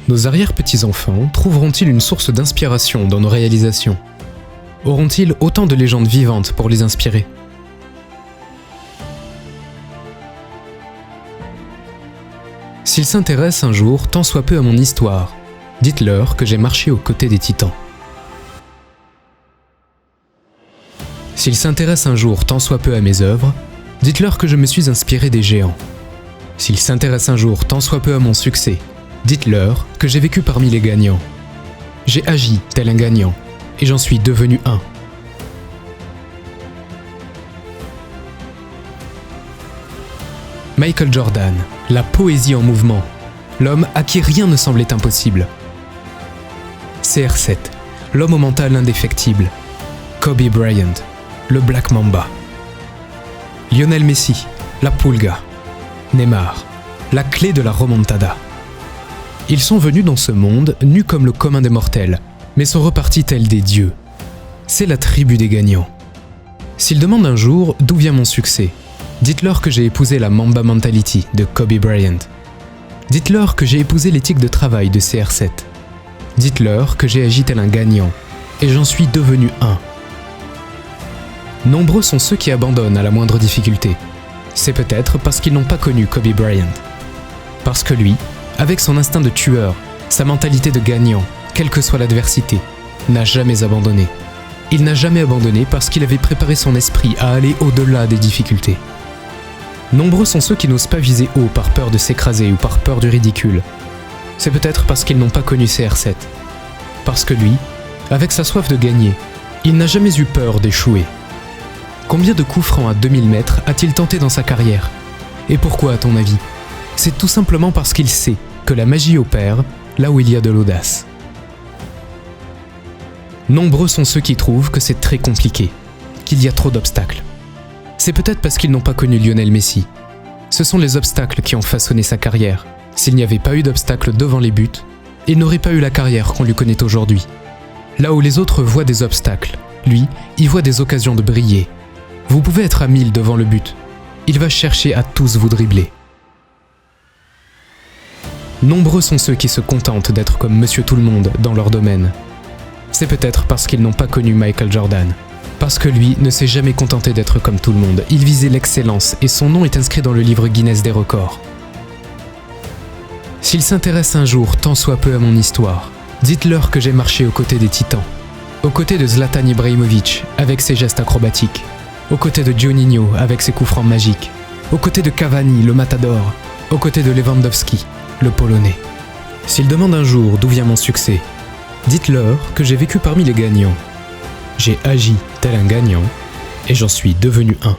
Nos arrière-petits-enfants trouveront-ils une source d'inspiration dans nos réalisations? Auront-ils autant de légendes vivantes pour les inspirer? S'ils s'intéressent un jour tant soit peu à mon histoire, dites-leur que j'ai marché aux côtés des titans. S'ils s'intéressent un jour tant soit peu à mes œuvres, dites-leur que je me suis inspiré des géants. S'ils s'intéressent un jour tant soit peu à mon succès, dites-leur que j'ai vécu parmi les gagnants. J'ai agi tel un gagnant, et j'en suis devenu un. Michael Jordan, la poésie en mouvement, l'homme à qui rien ne semblait impossible. CR7, l'homme au mental indéfectible. Kobe Bryant, le Black Mamba. Lionel Messi, la Pulga. Neymar, la clé de la remontada. Ils sont venus dans ce monde nus comme le commun des mortels, mais sont repartis tels des dieux. C'est la tribu des gagnants. S'ils demandent un jour d'où vient mon succès, dites-leur que j'ai épousé la Mamba Mentality de Kobe Bryant. Dites-leur que j'ai épousé l'éthique de travail de CR7. Dites-leur que j'ai agi tel un gagnant, et j'en suis devenu un. Nombreux sont ceux qui abandonnent à la moindre difficulté. C'est peut-être parce qu'ils n'ont pas connu Kobe Bryant. Parce que lui, avec son instinct de tueur, sa mentalité de gagnant, quelle que soit l'adversité, n'a jamais abandonné. Il n'a jamais abandonné parce qu'il avait préparé son esprit à aller au-delà des difficultés. Nombreux sont ceux qui n'osent pas viser haut par peur de s'écraser ou par peur du ridicule. C'est peut-être parce qu'ils n'ont pas connu CR7. Parce que lui, avec sa soif de gagner, il n'a jamais eu peur d'échouer. Combien de coups francs à 2000 mètres a-t-il tenté dans sa carrière? Et pourquoi, à ton avis? C'est tout simplement parce qu'il sait que la magie opère là où il y a de l'audace. Nombreux sont ceux qui trouvent que c'est très compliqué, qu'il y a trop d'obstacles. C'est peut-être parce qu'ils n'ont pas connu Lionel Messi. Ce sont les obstacles qui ont façonné sa carrière. S'il n'y avait pas eu d'obstacles devant les buts, il n'aurait pas eu la carrière qu'on lui connaît aujourd'hui. Là où les autres voient des obstacles, lui, il voit des occasions de briller. Vous pouvez être à 1000 devant le but. Il va chercher à tous vous dribbler. Nombreux sont ceux qui se contentent d'être comme Monsieur Tout-le-Monde dans leur domaine. C'est peut-être parce qu'ils n'ont pas connu Michael Jordan. Parce que lui ne s'est jamais contenté d'être comme tout le monde. Il visait l'excellence et son nom est inscrit dans le livre Guinness des records. S'ils s'intéressent un jour tant soit peu à mon histoire, dites-leur que j'ai marché aux côtés des titans. Aux côtés de Zlatan Ibrahimovic avec ses gestes acrobatiques. Aux côtés de Juninho avec ses coups francs magiques. Aux côtés de Cavani, le matador. Aux côtés de Lewandowski, le polonais. S'ils demandent un jour d'où vient mon succès, dites-leur que j'ai vécu parmi les gagnants. J'ai agi tel un gagnant et j'en suis devenu un.